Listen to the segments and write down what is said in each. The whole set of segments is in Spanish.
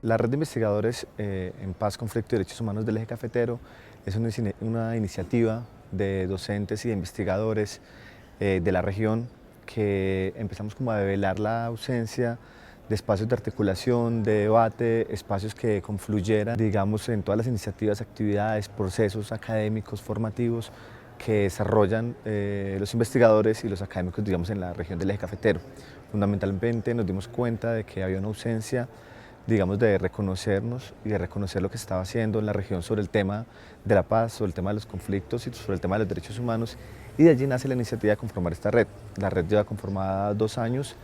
La Red de Investigadores en Paz, Conflicto y Derechos Humanos del Eje Cafetero es una iniciativa de docentes y de investigadores de la región que empezamos como a develar la ausencia de espacios de articulación, de debate, espacios que confluyeran, digamos, en todas las iniciativas, actividades, procesos académicos, formativos que desarrollan los investigadores y los académicos, digamos, en la región del Eje Cafetero. Fundamentalmente nos dimos cuenta de que había una ausencia, digamos, de reconocernos y de reconocer lo que estaba haciendo en la región sobre el tema de la paz, sobre el tema de los conflictos y sobre el tema de los derechos humanos, y de allí nace la iniciativa de conformar esta red. La red lleva conformada 2 años,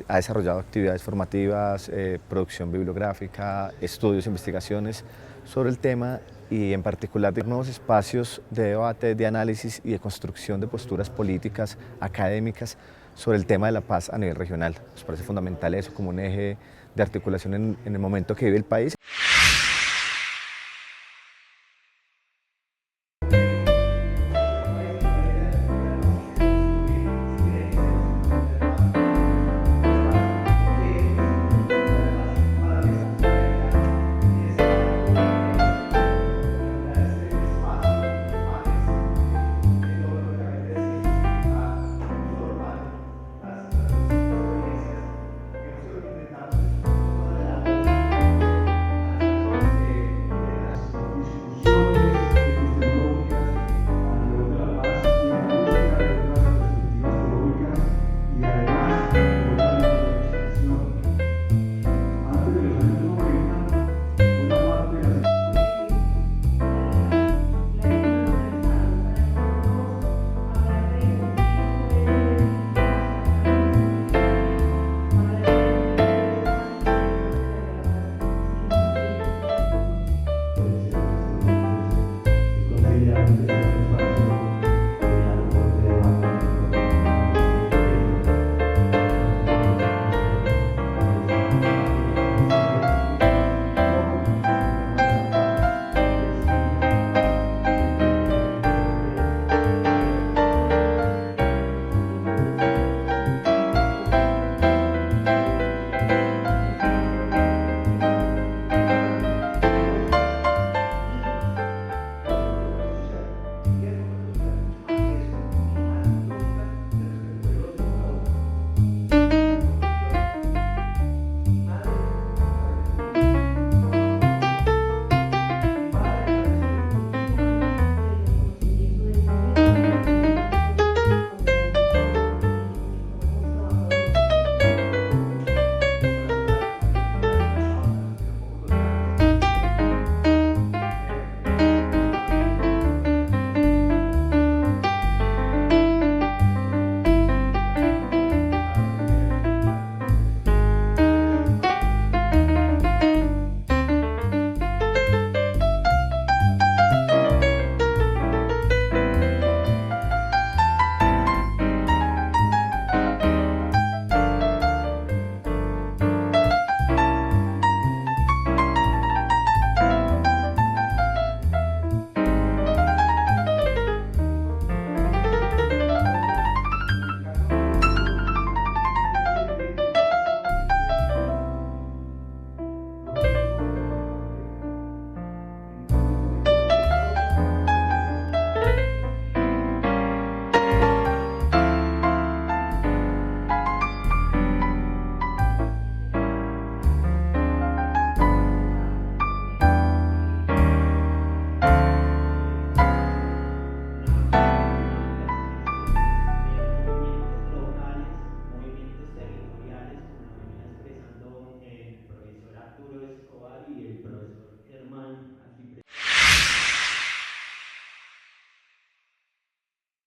ha desarrollado actividades formativas, producción bibliográfica, estudios, investigaciones sobre el tema y en particular de nuevos espacios de debate, de análisis y de construcción de posturas políticas, académicas sobre el tema de la paz a nivel regional. Nos parece fundamental eso como un eje de articulación en el momento que vive el país.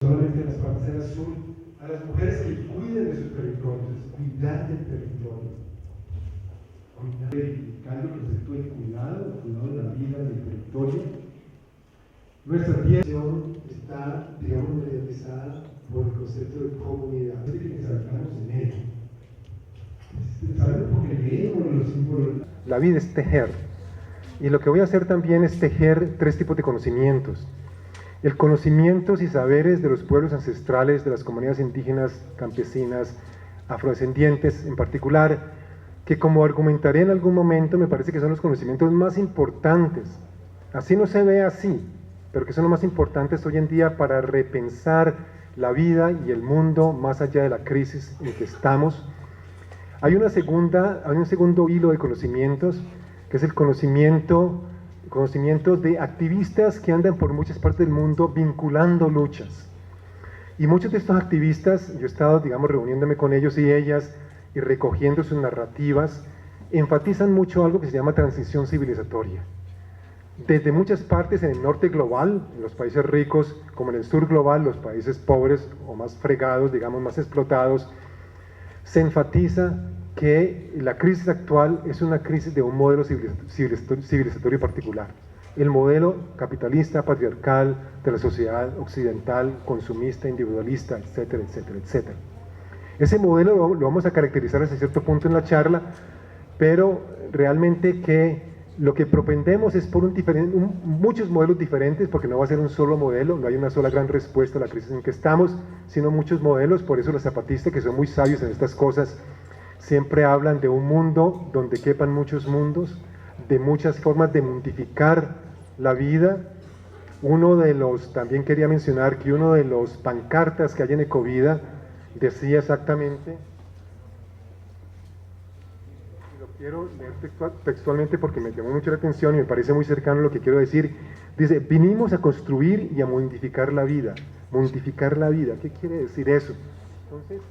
Solamente en las parcelas sur, a las mujeres que cuiden de sus territorios, cuidar del territorio, cuidar del cambio que se actúe el cuidado de la vida del territorio. Nuestra tierra está, digamos, realizada por el concepto de comunidad, así que trabajamos en ello. ¿Saben? Porque leemos los símbolos. La vida es tejer, y lo que voy a hacer también es tejer 3 tipos de conocimientos. El conocimientos y saberes de los pueblos ancestrales, de las comunidades indígenas, campesinas, afrodescendientes en particular, que, como argumentaré en algún momento, me parece que son los conocimientos más importantes. Así no se ve así, pero que son los más importantes hoy en día para repensar la vida y el mundo más allá de la crisis en que estamos. Hay un segundo hilo de conocimientos, que es el conocimiento de activistas que andan por muchas partes del mundo vinculando luchas. Y muchos de estos activistas, yo he estado, digamos, reuniéndome con ellos y ellas y recogiendo sus narrativas, enfatizan mucho algo que se llama transición civilizatoria. Desde muchas partes en el norte global, en los países ricos, como en el sur global, los países pobres o más fregados, digamos, más explotados, se enfatiza que la crisis actual es una crisis de un modelo civilizatorio particular. El modelo capitalista, patriarcal, de la sociedad occidental, consumista, individualista, etcétera, etcétera, etcétera. Ese modelo lo vamos a caracterizar hasta cierto punto en la charla, pero realmente que lo que propendemos es por muchos modelos diferentes, porque no va a ser un solo modelo, no hay una sola gran respuesta a la crisis en que estamos, sino muchos modelos. Por eso los zapatistas, que son muy sabios en estas cosas, siempre hablan de un mundo donde quepan muchos mundos, de muchas formas de mundificar la vida. También quería mencionar que uno de los pancartas que hay en Ecovida decía exactamente, y lo quiero leer textualmente porque me llamó mucho la atención y me parece muy cercano lo que quiero decir, dice: vinimos a construir y a mundificar la vida. Mundificar la vida, ¿qué quiere decir eso? Entonces,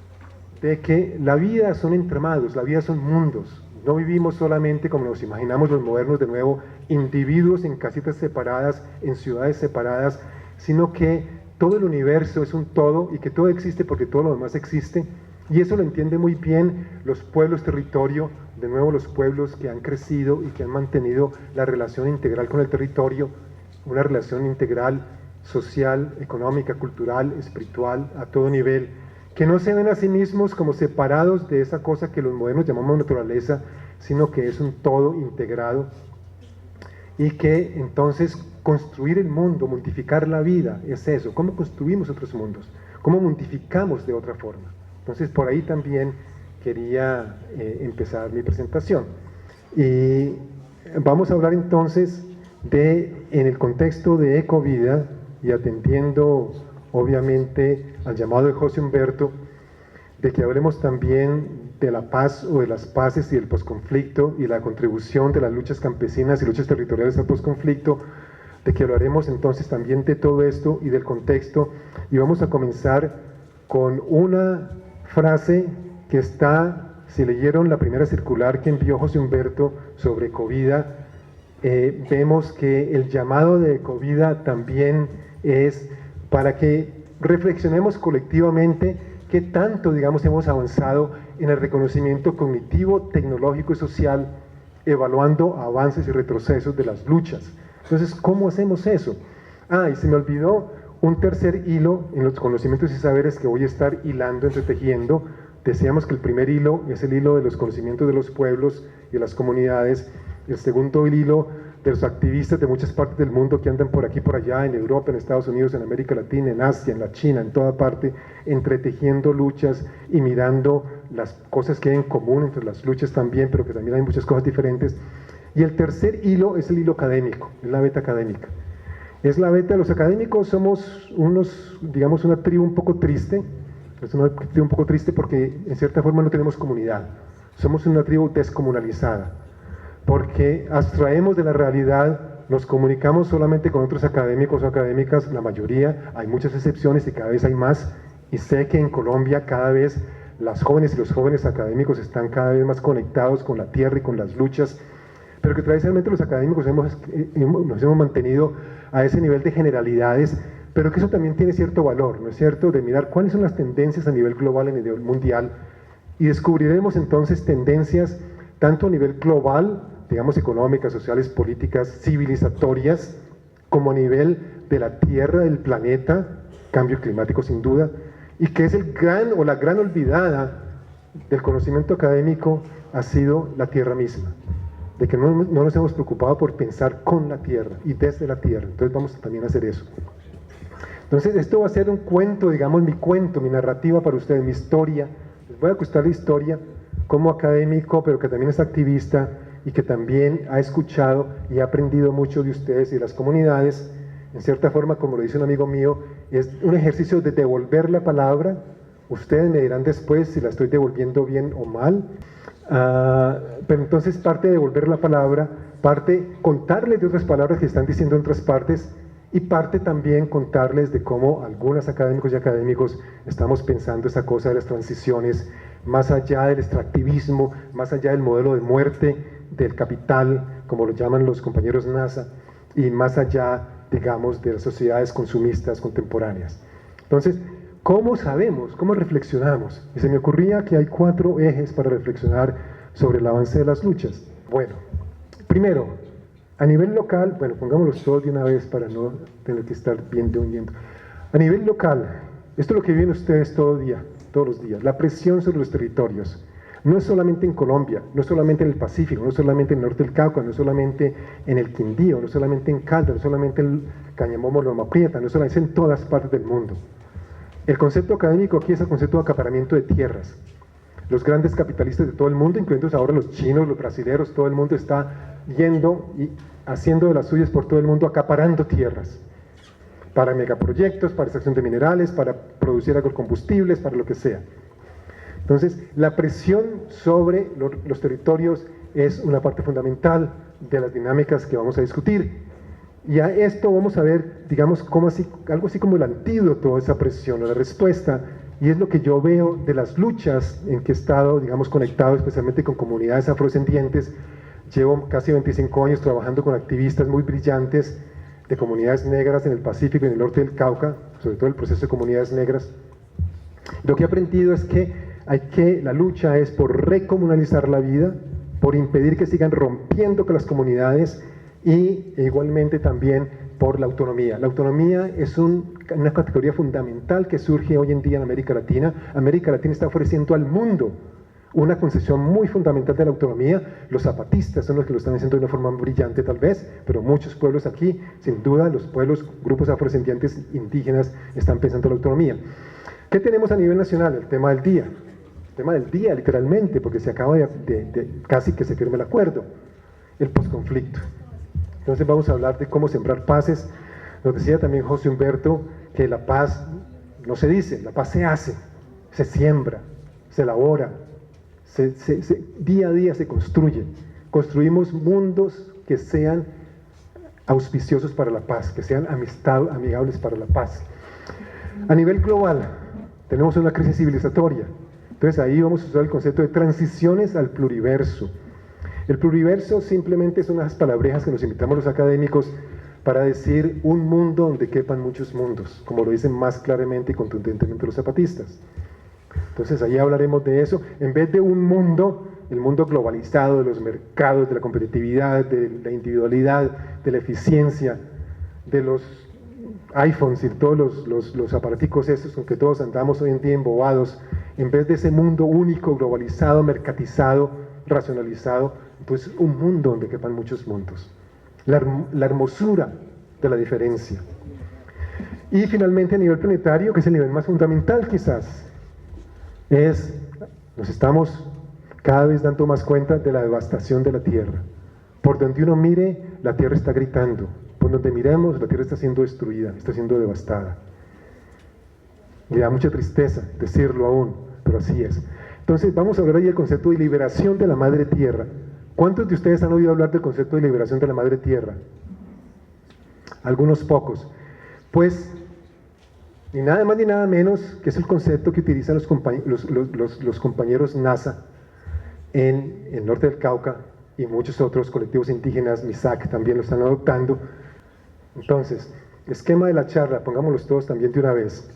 de que la vida son entramados, la vida son mundos. No vivimos solamente, como nos imaginamos los modernos, de nuevo, individuos en casitas separadas, en ciudades separadas, sino que todo el universo es un todo y que todo existe porque todo lo demás existe. Y eso lo entiende muy bien los pueblos territorio, de nuevo los pueblos que han crecido y que han mantenido la relación integral con el territorio, una relación integral social, económica, cultural, espiritual, a todo nivel, que no se ven a sí mismos como separados de esa cosa que los modernos llamamos naturaleza, sino que es un todo integrado, y que entonces construir el mundo, mundificar la vida, es eso. ¿Cómo construimos otros mundos? ¿Cómo mundificamos de otra forma? Entonces por ahí también quería empezar mi presentación. Y vamos a hablar entonces en el contexto de Ecovida, y atendiendo obviamente al llamado de José Humberto, de que hablemos también de la paz o de las paces y del posconflicto y la contribución de las luchas campesinas y luchas territoriales al posconflicto, de que hablaremos entonces también de todo esto y del contexto. Y vamos a comenzar con una frase que está, si leyeron la primera circular que envió José Humberto sobre Ecovida, vemos que el llamado de Ecovida también es para que reflexionemos colectivamente qué tanto, digamos, hemos avanzado en el reconocimiento cognitivo, tecnológico y social, evaluando avances y retrocesos de las luchas. Entonces, ¿cómo hacemos eso? Y se me olvidó un tercer hilo en los conocimientos y saberes que voy a estar hilando, entretejiendo. Decíamos que el primer hilo es el hilo de los conocimientos de los pueblos y de las comunidades. El segundo, el hilo de los activistas de muchas partes del mundo que andan por aquí, por allá, en Europa, en Estados Unidos, en América Latina, en Asia, en la China, en toda parte, entretejiendo luchas y mirando las cosas que hay en común entre las luchas también, pero que también hay muchas cosas diferentes. Y el tercer hilo es el hilo académico, es la beta académica. Es la beta, los académicos somos digamos, una tribu un poco triste, es una tribu un poco triste porque en cierta forma no tenemos comunidad, somos una tribu descomunalizada, porque abstraemos de la realidad, nos comunicamos solamente con otros académicos o académicas, la mayoría, hay muchas excepciones y cada vez hay más, y sé que en Colombia cada vez las jóvenes y los jóvenes académicos están cada vez más conectados con la tierra y con las luchas, pero que tradicionalmente los académicos nos hemos mantenido a ese nivel de generalidades, pero que eso también tiene cierto valor, ¿no es cierto?, de mirar cuáles son las tendencias a nivel global, a nivel mundial, y descubriremos entonces tendencias tanto a nivel global, digamos económicas, sociales, políticas, civilizatorias, como a nivel de la Tierra, del planeta, cambio climático sin duda, y que es la gran olvidada del conocimiento académico ha sido la Tierra misma, de que no nos hemos preocupado por pensar con la Tierra y desde la Tierra. Entonces vamos también a hacer eso. Entonces esto va a ser un cuento, digamos mi cuento, mi narrativa para ustedes, mi historia. Les voy a contar la historia como académico, pero que también es activista y que también ha escuchado y ha aprendido mucho de ustedes y de las comunidades. En cierta forma, como lo dice un amigo mío, es un ejercicio de devolver la palabra. Ustedes me dirán después si la estoy devolviendo bien o mal. Pero entonces parte de devolver la palabra, parte contarles de otras palabras que están diciendo en otras partes, y parte también contarles de cómo algunos académicos y académicos estamos pensando esa cosa de las transiciones, más allá del extractivismo, más allá del modelo de muerte del capital, como lo llaman los compañeros NASA, y más allá, digamos, de las sociedades consumistas contemporáneas. Entonces, ¿cómo sabemos? ¿Cómo reflexionamos? Y se me ocurría que hay 4 ejes para reflexionar sobre el avance de las luchas. Bueno, primero, a nivel local, bueno, pongámoslos todos de una vez para no tener que estar viendo y huyendo. A nivel local, esto es lo que viven ustedes todos los días, la presión sobre los territorios. No es solamente en Colombia, no es solamente en el Pacífico, no es solamente en el norte del Cauca, no es solamente en el Quindío, no es solamente en Caldas, no es solamente en Cañamón, Loma Prieta, no es solamente en todas partes del mundo. El concepto académico aquí es el concepto de acaparamiento de tierras. Los grandes capitalistas de todo el mundo, incluyendo ahora los chinos, los brasileños, todo el mundo está yendo y haciendo de las suyas por todo el mundo, acaparando tierras para megaproyectos, para extracción de minerales, para producir agrocombustibles, para lo que sea. Entonces, la presión sobre los territorios es una parte fundamental de las dinámicas que vamos a discutir. Y a esto vamos a ver, digamos, algo así como el antídoto a esa presión, a la respuesta, y es lo que yo veo de las luchas en que he estado, digamos, conectado especialmente con comunidades afrodescendientes. Llevo casi 25 años trabajando con activistas muy brillantes de comunidades negras en el Pacífico y en el norte del Cauca, sobre todo el proceso de comunidades negras. Lo que he aprendido es que la lucha es por recomunalizar la vida, por impedir que sigan rompiendo con las comunidades y igualmente también por la autonomía. La autonomía es una categoría fundamental que surge hoy en día en América Latina. América Latina está ofreciendo al mundo una concesión muy fundamental de la autonomía. Los zapatistas son los que lo están haciendo de una forma brillante tal vez, pero muchos pueblos aquí, sin duda, los pueblos, grupos afrodescendientes indígenas están pensando en la autonomía. ¿Qué tenemos a nivel nacional? El tema del día. El tema del día, literalmente, porque se acaba de casi que se firme el acuerdo, el posconflicto. Entonces vamos a hablar de cómo sembrar paces. Nos decía también José Humberto que la paz no se dice, la paz se hace, se siembra, se elabora, día a día se construye. Construimos mundos que sean auspiciosos para la paz, que sean amigables para la paz. A nivel global, tenemos una crisis civilizatoria. Entonces ahí vamos a usar el concepto de transiciones al pluriverso. El pluriverso simplemente son unas palabrejas que nos invitamos los académicos para decir un mundo donde quepan muchos mundos, como lo dicen más claramente y contundentemente los zapatistas. Entonces ahí hablaremos de eso, en vez de un mundo, el mundo globalizado de los mercados, de la competitividad, de la individualidad, de la eficiencia, de los iPhones y todos los aparaticos estos con que todos andamos hoy en día embobados, en vez de ese mundo único, globalizado, mercatizado, racionalizado, pues un mundo donde quepan muchos mundos. La hermosura de la diferencia. Y finalmente a nivel planetario, que es el nivel más fundamental quizás, nos estamos cada vez dando más cuenta de la devastación de la Tierra. Por donde uno mire, la Tierra está gritando. Por donde miremos, la Tierra está siendo destruida, está siendo devastada. Y da mucha tristeza decirlo aún, pero así es. Entonces vamos a hablar ahí del concepto de liberación de la Madre Tierra. ¿Cuántos de ustedes han oído hablar del concepto de liberación de la Madre Tierra? Algunos pocos. Pues, ni nada más ni nada menos que es el concepto que utilizan los compañeros NASA en el norte del Cauca y muchos otros colectivos indígenas, MISAC también lo están adoptando. Entonces, esquema de la charla, pongámoslos todos también de una vez.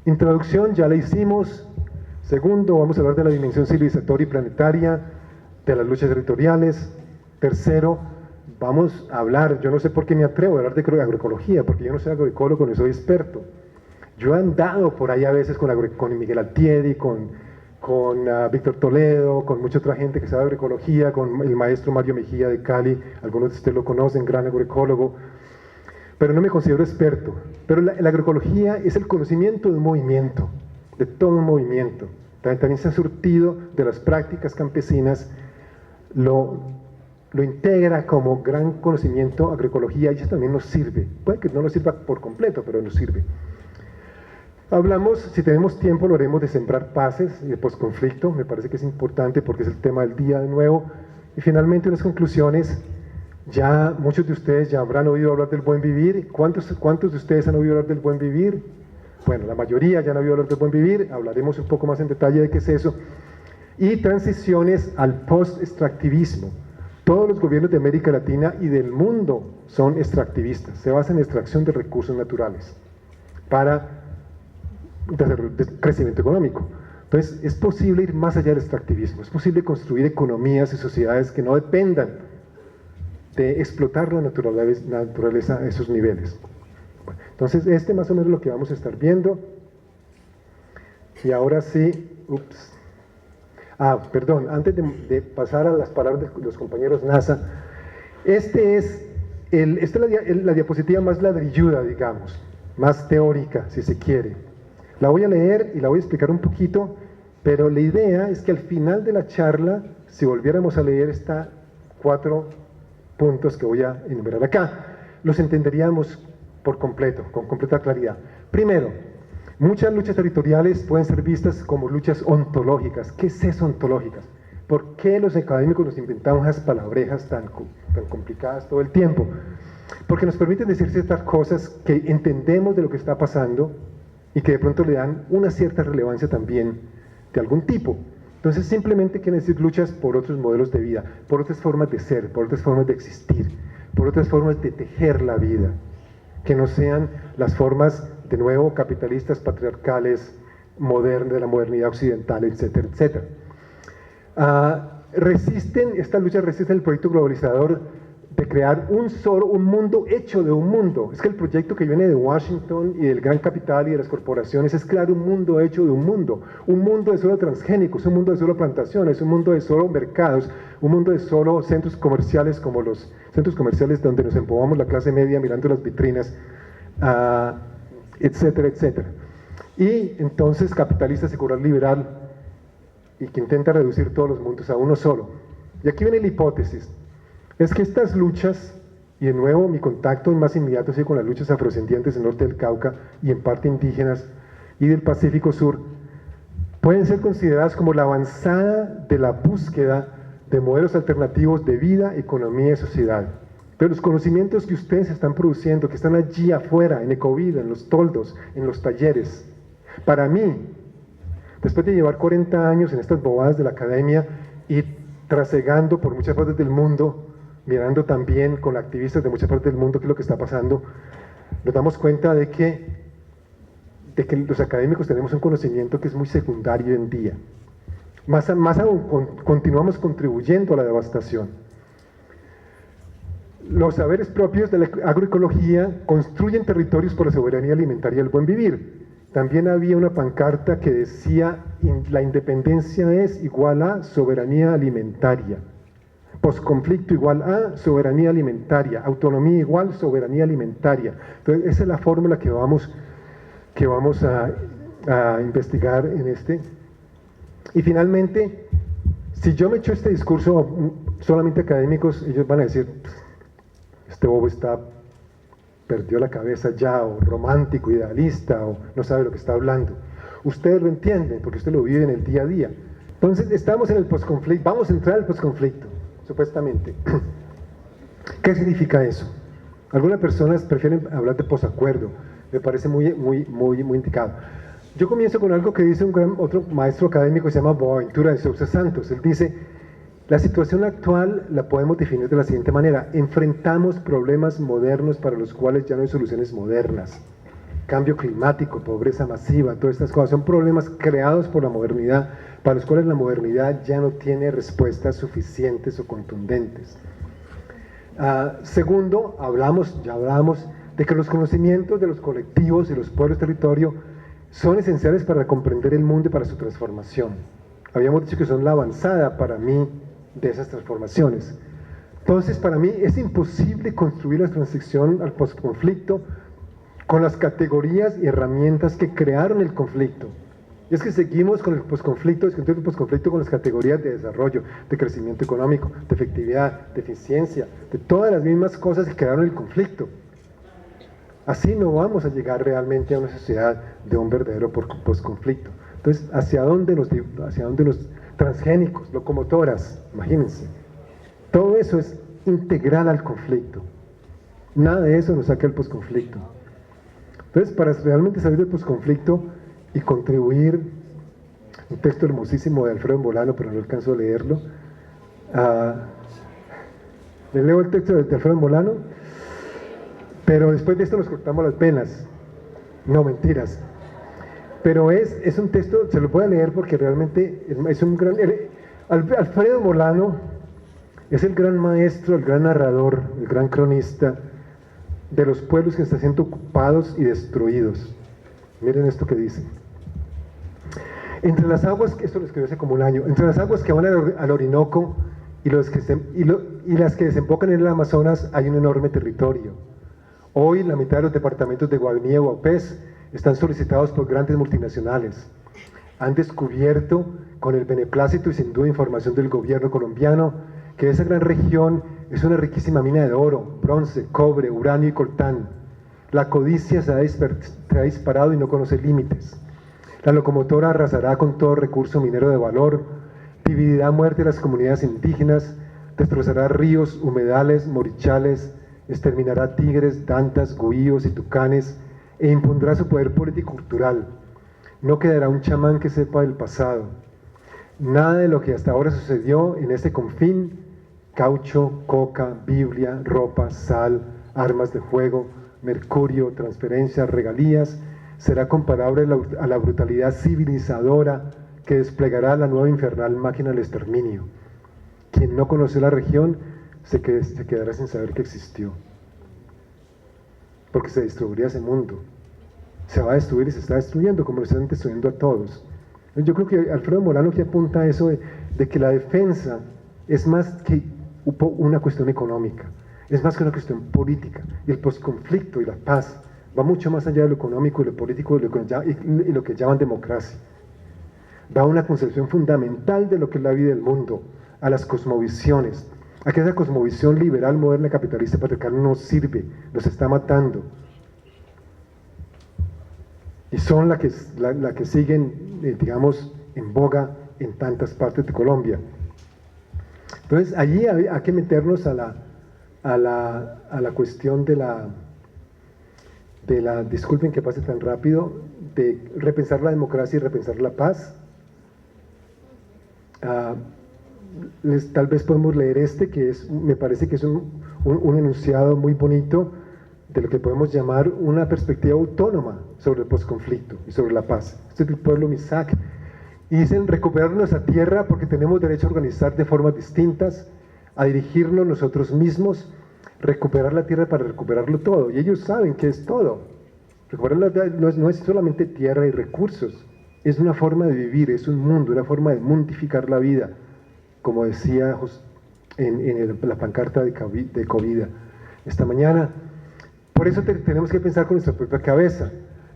Introducción, ya la hicimos. Segundo, vamos a hablar de la dimensión civilizatoria y planetaria, de las luchas territoriales. Tercero, vamos a hablar, yo no sé por qué me atrevo a hablar de agroecología, porque yo no soy agroecólogo ni soy experto. Yo he andado por ahí a veces con Miguel Altieri, con Víctor Toledo, con mucha otra gente que sabe agroecología, con el maestro Mario Mejía de Cali, algunos de ustedes lo conocen, gran agroecólogo, pero no me considero experto. Pero la agroecología es el conocimiento de un movimiento, de todo un movimiento, también se han surtido de las prácticas campesinas, lo integra como gran conocimiento agroecología y eso también nos sirve. Puede que no nos sirva por completo, pero nos sirve. Hablamos, si tenemos tiempo, lo haremos de sembrar paces y de posconflicto, me parece que es importante porque es el tema del día de nuevo. Y finalmente unas conclusiones, ya muchos de ustedes ya habrán oído hablar del buen vivir. ¿Cuántos de ustedes han oído hablar del buen vivir? Bueno, la mayoría ya han oído hablar del buen vivir, hablaremos un poco más en detalle de qué es eso. Y transiciones al post-extractivismo. Todos los gobiernos de América Latina y del mundo son extractivistas, se basan en extracción de recursos naturales para crecimiento económico. Entonces, es posible ir más allá del extractivismo, es posible construir economías y sociedades que no dependan de explotar la naturaleza a esos niveles. Bueno, entonces, más o menos es lo que vamos a estar viendo. Y ahora sí, perdón, antes de pasar a las palabras de los compañeros NASA, esta es la diapositiva más ladrilluda, digamos, más teórica, si se quiere. La voy a leer y la voy a explicar un poquito, pero la idea es que al final de la charla, si volviéramos a leer estos 4 puntos que voy a enumerar acá, los entenderíamos por completo, con completa claridad. Primero, muchas luchas territoriales pueden ser vistas como luchas ontológicas. ¿Qué es eso, ontológicas? ¿Por qué los académicos nos inventamos esas palabrejas tan complicadas todo el tiempo? Porque nos permiten decir ciertas cosas que entendemos de lo que está pasando y que de pronto le dan una cierta relevancia también de algún tipo. Entonces simplemente quieren decir luchas por otros modelos de vida, por otras formas de ser, por otras formas de existir, por otras formas de tejer la vida, que no sean las formas, de nuevo, capitalistas, patriarcales, modernas, de la modernidad occidental, etcétera, etcétera. Estas luchas resisten el proyecto globalizador de crear un mundo hecho de un mundo. Es que el proyecto que viene de Washington y del gran capital y de las corporaciones es crear un mundo hecho de un mundo de solo transgénicos, un mundo de solo plantaciones, un mundo de solo mercados, un mundo de solo centros comerciales como los centros comerciales donde nos empobamos la clase media mirando las vitrinas, etcétera, etcétera. Y entonces capitalista, secular, liberal y que intenta reducir todos los mundos a uno solo. Y aquí viene la hipótesis. Es que estas luchas, y de nuevo mi contacto más inmediato ha sido con las luchas afrodescendientes del norte del Cauca y en parte indígenas y del Pacífico Sur, pueden ser consideradas como la avanzada de la búsqueda de modelos alternativos de vida, economía y sociedad. Pero los conocimientos que ustedes están produciendo, que están allí afuera, en Ecovida, en los toldos, en los talleres, para mí, después de llevar 40 años en estas bobadas de la academia y trasegando por muchas partes del mundo, mirando también con activistas de muchas partes del mundo qué es lo que está pasando, nos damos cuenta de que los académicos tenemos un conocimiento que es muy secundario hoy en día. Más aún, continuamos contribuyendo a la devastación. Los saberes propios de la agroecología construyen territorios por la soberanía alimentaria y el buen vivir. También había una pancarta que decía: la independencia es igual a soberanía alimentaria. Posconflicto igual a soberanía alimentaria, autonomía igual soberanía alimentaria. Entonces esa es la fórmula que vamos a investigar en este. Y finalmente, si yo me echo este discurso solamente académicos, ellos van a decir: este bobo perdió la cabeza ya, o romántico, idealista, o no sabe lo que está hablando. Ustedes lo entienden porque ustedes lo viven en el día a día. Entonces estamos en el posconflicto, vamos a entrar al posconflicto, supuestamente. ¿Qué significa eso? Algunas personas prefieren hablar de posacuerdo, me parece muy indicado. Yo comienzo con algo que dice otro maestro académico que se llama Boaventura de Sousa Santos. Él dice: la situación actual la podemos definir de la siguiente manera: enfrentamos problemas modernos para los cuales ya no hay soluciones modernas. Cambio climático, pobreza masiva, todas estas cosas son problemas creados por la modernidad, para los cuales la modernidad ya no tiene respuestas suficientes o contundentes. Segundo, ya hablamos de que los conocimientos de los colectivos y los pueblos territorio son esenciales para comprender el mundo y para su transformación. Habíamos dicho que son la avanzada para mí de esas transformaciones. Entonces, para mí es imposible construir la transición al posconflicto con las categorías y herramientas que crearon el conflicto. Y es que seguimos con el posconflicto, discutiendo el posconflicto con las categorías de desarrollo, de crecimiento económico, de efectividad, de eficiencia, de todas las mismas cosas que crearon el conflicto. Así no vamos a llegar realmente a una sociedad de un verdadero posconflicto. Entonces, ¿hacia dónde los transgénicos, locomotoras? Imagínense. Todo eso es integral al conflicto. Nada de eso nos saca del posconflicto. Entonces, para realmente salir del posconflicto y contribuir, un texto hermosísimo de Alfredo Molano, pero no alcanzo a leerlo. Le leo el texto de Alfredo Molano, pero después de esto nos cortamos las venas. No, mentiras. Pero es un texto, se lo voy a leer porque realmente es un gran... Alfredo Molano es el gran maestro, el gran narrador, el gran cronista de los pueblos que están siendo ocupados y destruidos. Miren esto que dice. Entre las aguas, esto lo escribió hace como un año, entre las aguas que van al Orinoco y las que desembocan en el Amazonas hay un enorme territorio. Hoy la mitad de los departamentos de Guaviní y Guapés están solicitados por grandes multinacionales. Han descubierto, con el beneplácito y sin duda información del gobierno colombiano, que esa gran región es una riquísima mina de oro, bronce, cobre, uranio y coltán. La codicia se ha disparado y no conoce límites. La locomotora arrasará con todo recurso minero de valor, dividirá a muerte a las comunidades indígenas, destrozará ríos, humedales, morichales, exterminará tigres, dantas, güíos y tucanes e impondrá su poder político y cultural. No quedará un chamán que sepa del pasado. Nada de lo que hasta ahora sucedió en este confín, caucho, coca, Biblia, ropa, sal, armas de fuego, mercurio, transferencias, regalías, será comparable a la brutalidad civilizadora que desplegará la nueva infernal máquina del exterminio. Quien no conoció la región se quedará sin saber que existió, porque se destruiría ese mundo. Se va a destruir y se está destruyendo, como lo están destruyendo a todos. Yo creo que Alfredo Molano que apunta a eso de que la defensa es más que una cuestión económica, es más que una cuestión política, y el posconflicto y la paz va mucho más allá de lo económico y lo político y lo que llaman democracia. Va a una concepción fundamental de lo que es la vida del mundo, a las cosmovisiones, a que esa cosmovisión liberal, moderna, capitalista, patriarcal no sirve, nos está matando. Y son la que siguen, digamos, en boga en tantas partes de Colombia. Entonces, allí hay que meternos a la cuestión de la, disculpen que pase tan rápido, de repensar la democracia y repensar la paz. Tal vez podemos leer que me parece que es un enunciado muy bonito de lo que podemos llamar una perspectiva autónoma sobre el posconflicto y sobre la paz. Este es del pueblo Misak. Y dicen recuperar nuestra tierra porque tenemos derecho a organizar de formas distintas, a dirigirnos nosotros mismos, recuperar la tierra para recuperarlo todo. Y ellos saben que es todo. Recuperar no es solamente tierra y recursos, es una forma de vivir, es un mundo, una forma de mundificar la vida, como decía en la pancarta de Covida esta mañana. Por eso tenemos que pensar con nuestra propia cabeza,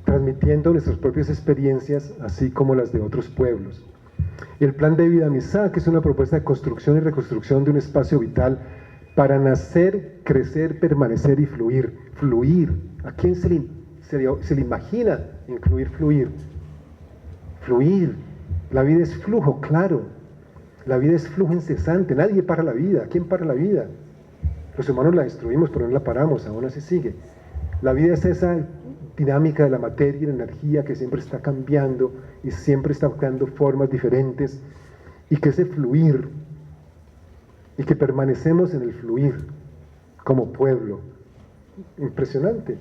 transmitiendo nuestras propias experiencias, así como las de otros pueblos. El plan de vida Misak es una propuesta de construcción y reconstrucción de un espacio vital para nacer, crecer, permanecer y fluir. Fluir. ¿A quién se le imagina incluir fluir? Fluir. La vida es flujo, claro. La vida es flujo incesante. Nadie para la vida. ¿Quién para la vida? Los humanos la destruimos, pero no la paramos, aún así sigue. La vida es esa dinámica de la materia y la energía que siempre está cambiando y siempre está buscando formas diferentes, y que ese fluir, y que permanecemos en el fluir como pueblo. Impresionante.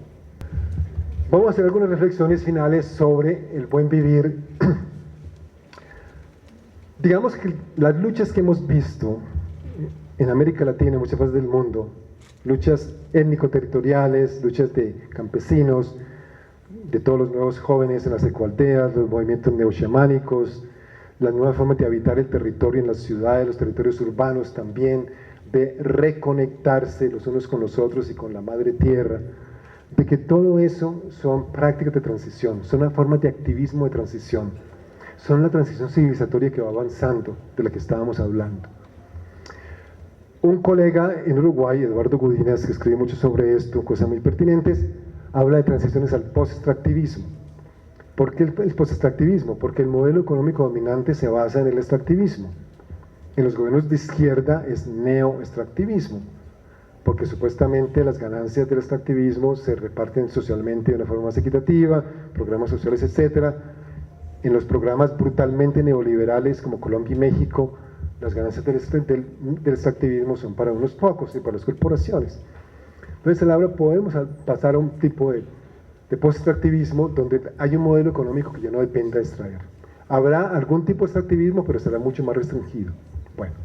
Vamos a hacer algunas reflexiones finales sobre el buen vivir. Digamos que las luchas que hemos visto en América Latina, en muchas partes del mundo, luchas étnico-territoriales, luchas de campesinos, de todos los nuevos jóvenes en las ecoaldeas, los movimientos neochamánicos, las nuevas formas de habitar el territorio en las ciudades, los territorios urbanos también, de reconectarse los unos con los otros y con la madre tierra, de que todo eso son prácticas de transición, son una forma de activismo de transición. son la transición civilizatoria que va avanzando, de la que estábamos hablando. Un colega en Uruguay, Eduardo Gudinas, que escribe mucho sobre esto, cosas muy pertinentes, habla de transiciones al post-extractivismo. ¿Por qué el post-extractivismo? Porque el modelo económico dominante se basa en el extractivismo. En los gobiernos de izquierda es neo-extractivismo, porque supuestamente las ganancias del extractivismo se reparten socialmente de una forma más equitativa, programas sociales, etc. En los programas brutalmente neoliberales como Colombia y México, las ganancias del extractivismo son para unos pocos y para las corporaciones. Entonces, ahora podemos pasar a un tipo de post-extractivismo donde hay un modelo económico que ya no dependa de extraer. Habrá algún tipo de extractivismo, pero será mucho más restringido. Bueno,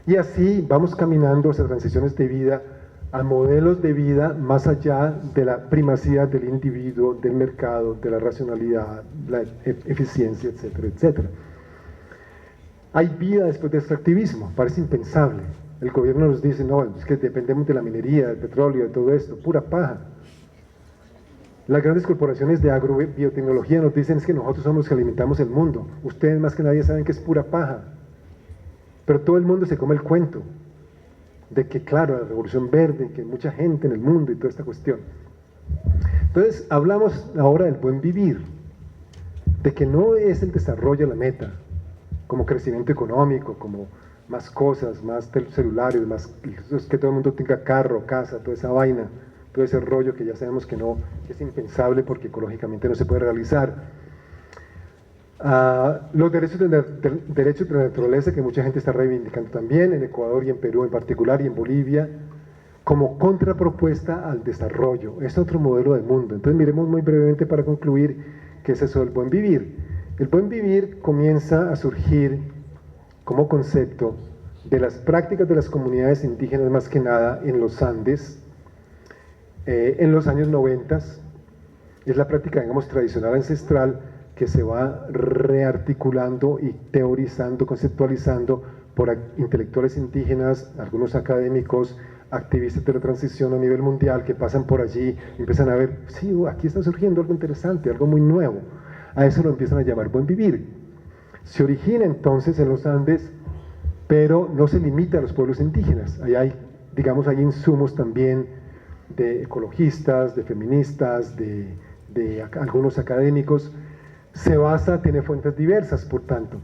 y así vamos caminando hacia transiciones de vida, a modelos de vida más allá de la primacía del individuo, del mercado, de la racionalidad, la eficiencia, etcétera, etcétera. Hay vida después del extractivismo, parece impensable. El gobierno nos dice, no, es que dependemos de la minería, del petróleo, de todo esto, pura paja. Las grandes corporaciones de agrobiotecnología nos dicen es que nosotros somos los que alimentamos el mundo. Ustedes más que nadie saben que es pura paja. Pero todo el mundo se come el cuento de que, claro, la revolución verde, que mucha gente en el mundo y toda esta cuestión. Entonces, hablamos ahora del buen vivir, de que no es el desarrollo la meta, como crecimiento económico, como más cosas, más celulares, más que todo el mundo tenga carro, casa, toda esa vaina, todo ese rollo que ya sabemos que no, que es impensable porque ecológicamente no se puede realizar. Los derechos de la naturaleza que mucha gente está reivindicando también, en Ecuador y en Perú en particular y en Bolivia, como contrapropuesta al desarrollo. Es otro modelo de mundo. Entonces miremos muy brevemente para concluir qué es eso del buen vivir. El buen vivir comienza a surgir como concepto de las prácticas de las comunidades indígenas más que nada en los Andes, en los años 90. Es la práctica, digamos, tradicional ancestral que se va rearticulando y teorizando, conceptualizando por intelectuales indígenas, algunos académicos, activistas de la transición a nivel mundial que pasan por allí y empiezan a ver, sí, aquí está surgiendo algo interesante, algo muy nuevo. A eso lo empiezan a llamar buen vivir. Se origina entonces en los Andes, pero no se limita a los pueblos indígenas. Ahí hay, digamos, hay insumos también de ecologistas, de feministas, de algunos académicos. Se basa, tiene fuentes diversas, por tanto.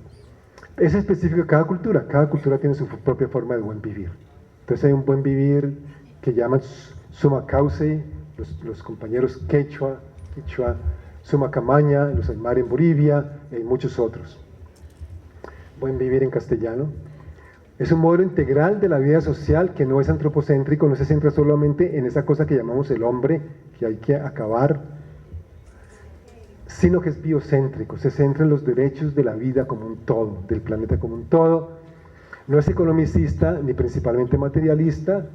Es específico de cada cultura tiene su propia forma de buen vivir. Entonces hay un buen vivir que llaman Sumacauce, los compañeros Quechua, Sumacamaña, los Aymara en Bolivia y muchos otros. Buen vivir en castellano. Es un modelo integral de la vida social que no es antropocéntrico, no se centra solamente en esa cosa que llamamos el hombre, que hay que acabar, sino que es biocéntrico, se centra en los derechos de la vida como un todo, del planeta como un todo. No es economicista ni principalmente materialista,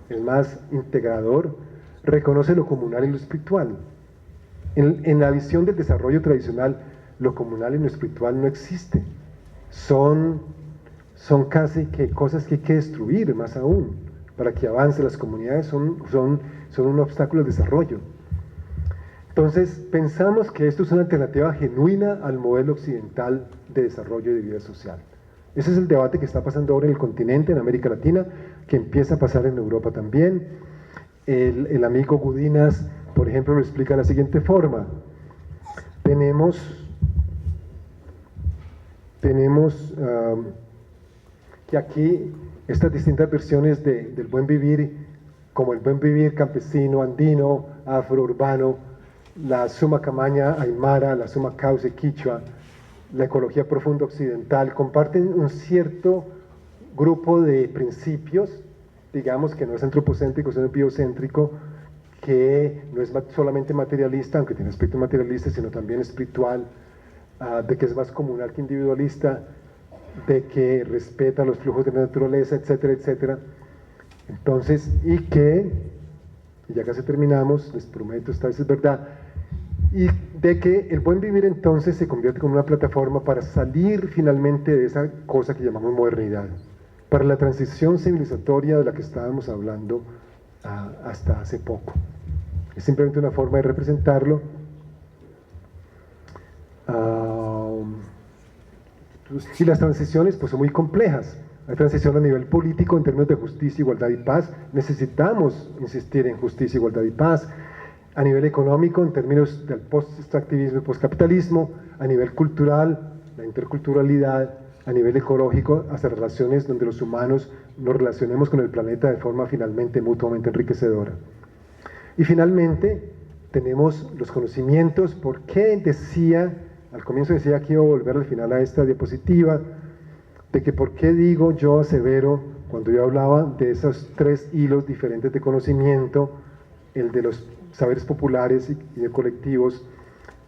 es más integrador, reconoce lo comunal y lo espiritual. En la visión del desarrollo tradicional, lo comunal y lo espiritual no existe. Son casi que cosas que hay que destruir, más aún, para que avance. Las comunidades son un obstáculo al desarrollo. Entonces, pensamos que esto es una alternativa genuina al modelo occidental de desarrollo y de vida social. Ese es el debate que está pasando ahora en el continente, en América Latina, que empieza a pasar en Europa también. El amigo Gudinas, por ejemplo, lo explica de la siguiente forma. Tenemos que aquí estas distintas versiones del buen vivir, como el buen vivir campesino, andino, afrourbano, la Sumacamaña Aymara, la Sumacauce Quichua, la ecología profunda occidental, comparten un cierto grupo de principios, digamos que no es antropocéntrico, sino biocéntrico, que no es solamente materialista, aunque tiene aspecto materialista, sino también espiritual, de que es más comunal que individualista, de que respeta los flujos de la naturaleza, etcétera, etcétera. Entonces, y ya casi terminamos, les prometo, esta vez es verdad, y de que el buen vivir entonces se convierte como una plataforma para salir finalmente de esa cosa que llamamos modernidad, para la transición civilizatoria de la que estábamos hablando hasta hace poco. Es simplemente una forma de representarlo. Y las transiciones pues son muy complejas. Hay transición a nivel político en términos de justicia, igualdad y paz. Necesitamos insistir en justicia, igualdad y paz. A nivel económico, en términos del post-extractivismo y post-capitalismo. A nivel cultural, la interculturalidad. A nivel ecológico, hacia relaciones donde los humanos nos relacionemos con el planeta de forma finalmente mutuamente enriquecedora. Y finalmente, tenemos los conocimientos. ¿Por qué decía, al comienzo decía que iba a volver al final a esta diapositiva, de que por qué digo yo asevero, cuando yo hablaba de esos tres hilos diferentes de conocimiento, el de los saberes populares y de colectivos,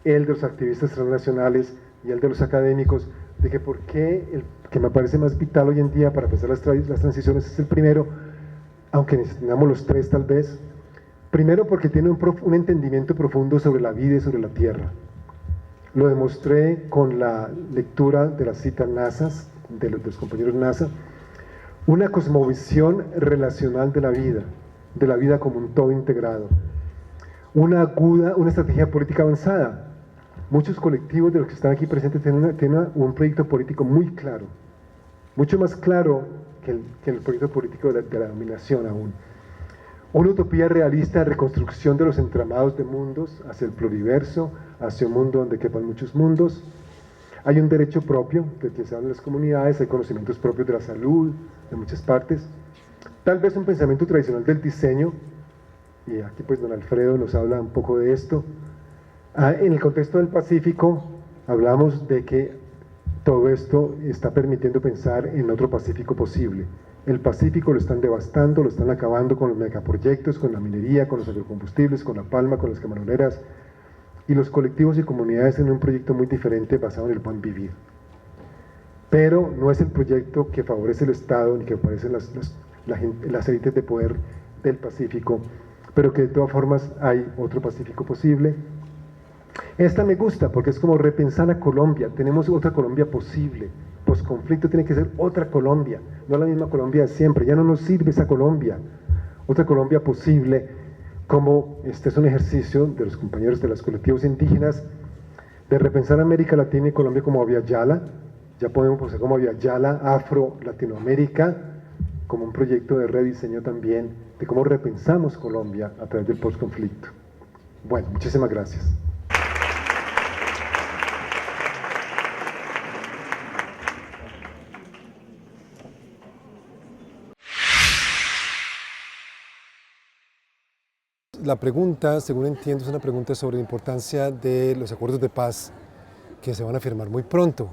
el de los activistas transnacionales y el de los académicos, de que por qué el que me parece más vital hoy en día para pensar las transiciones es el primero, aunque necesitamos los tres tal vez. Primero porque tiene un entendimiento profundo sobre la vida y sobre la tierra. Lo demostré con la lectura de las citas NASA, de los compañeros NASA, una cosmovisión relacional de la vida como un todo integrado, una estrategia política avanzada. Muchos colectivos de los que están aquí presentes tienen un proyecto político muy claro, mucho más claro que el proyecto político de la dominación aún. Una utopía realista de reconstrucción de los entramados de mundos hacia el pluriverso, hacia un mundo donde quepan muchos mundos. Hay un derecho propio del que se habla en las comunidades, hay conocimientos propios de la salud, de muchas partes. Tal vez un pensamiento tradicional del diseño, y aquí pues don Alfredo nos habla un poco de esto. En el contexto del Pacífico, hablamos de que todo esto está permitiendo pensar en otro Pacífico posible. El Pacífico lo están devastando, lo están acabando con los megaproyectos, con la minería, con los agrocombustibles, con la palma, con las camaroneras, y los colectivos y comunidades tienen un proyecto muy diferente basado en el buen vivir. Pero no es el proyecto que favorece el Estado ni que favorecen las élites de poder del Pacífico, pero que de todas formas hay otro Pacífico posible. Esta me gusta porque es como repensar a Colombia. Tenemos otra Colombia posible. Posconflicto tiene que ser otra Colombia, no la misma Colombia de siempre. Ya no nos sirve esa Colombia. Otra Colombia posible, como este es un ejercicio de los compañeros de los colectivos indígenas, de repensar América Latina y Colombia como Via Yala. Ya podemos pensar como Via Yala, Afro-Latinoamérica, como un proyecto de rediseño también de cómo repensamos Colombia a través del posconflicto. Bueno, muchísimas gracias. La pregunta, según entiendo, es una pregunta sobre la importancia de los acuerdos de paz que se van a firmar muy pronto.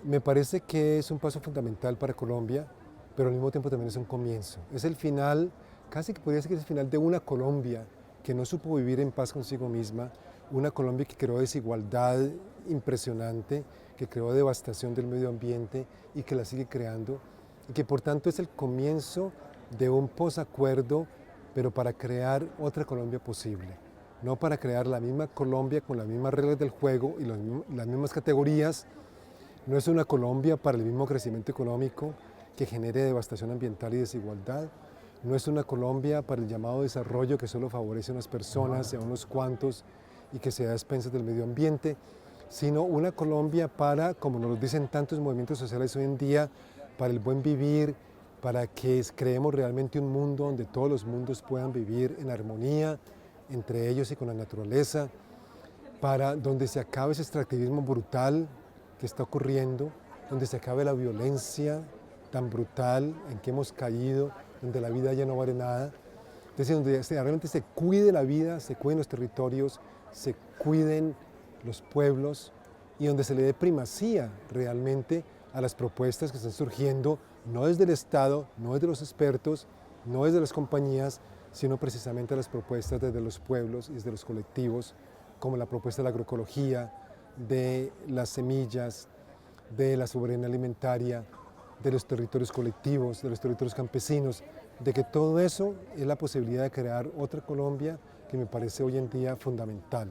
Me parece que es un paso fundamental para Colombia, pero al mismo tiempo también es un comienzo. Es el final, casi que podría ser que es el final de una Colombia que no supo vivir en paz consigo misma, una Colombia que creó desigualdad impresionante, que creó devastación del medio ambiente y que la sigue creando, y que por tanto es el comienzo de un posacuerdo, pero para crear otra Colombia posible, no para crear la misma Colombia con las mismas reglas del juego y las mismas categorías. No es una Colombia para el mismo crecimiento económico que genere devastación ambiental y desigualdad. No es una Colombia para el llamado desarrollo que solo favorece a unas personas y a unos cuantos y que se da a expensas del medio ambiente, sino una Colombia para, como nos lo dicen tantos movimientos sociales hoy en día, para el buen vivir, para que creemos realmente un mundo donde todos los mundos puedan vivir en armonía entre ellos y con la naturaleza, para donde se acabe ese extractivismo brutal que está ocurriendo, donde se acabe la violencia tan brutal en que hemos caído, donde la vida ya no vale nada, es decir, donde realmente se cuide la vida, se cuiden los territorios, se cuiden los pueblos y donde se le dé primacía realmente a las propuestas que están surgiendo, no desde el Estado, no desde los expertos, no desde las compañías, sino precisamente a las propuestas desde los pueblos y desde los colectivos, como la propuesta de la agroecología, de las semillas, de la soberanía alimentaria, de los territorios colectivos, de los territorios campesinos, de que todo eso es la posibilidad de crear otra Colombia que me parece hoy en día fundamental.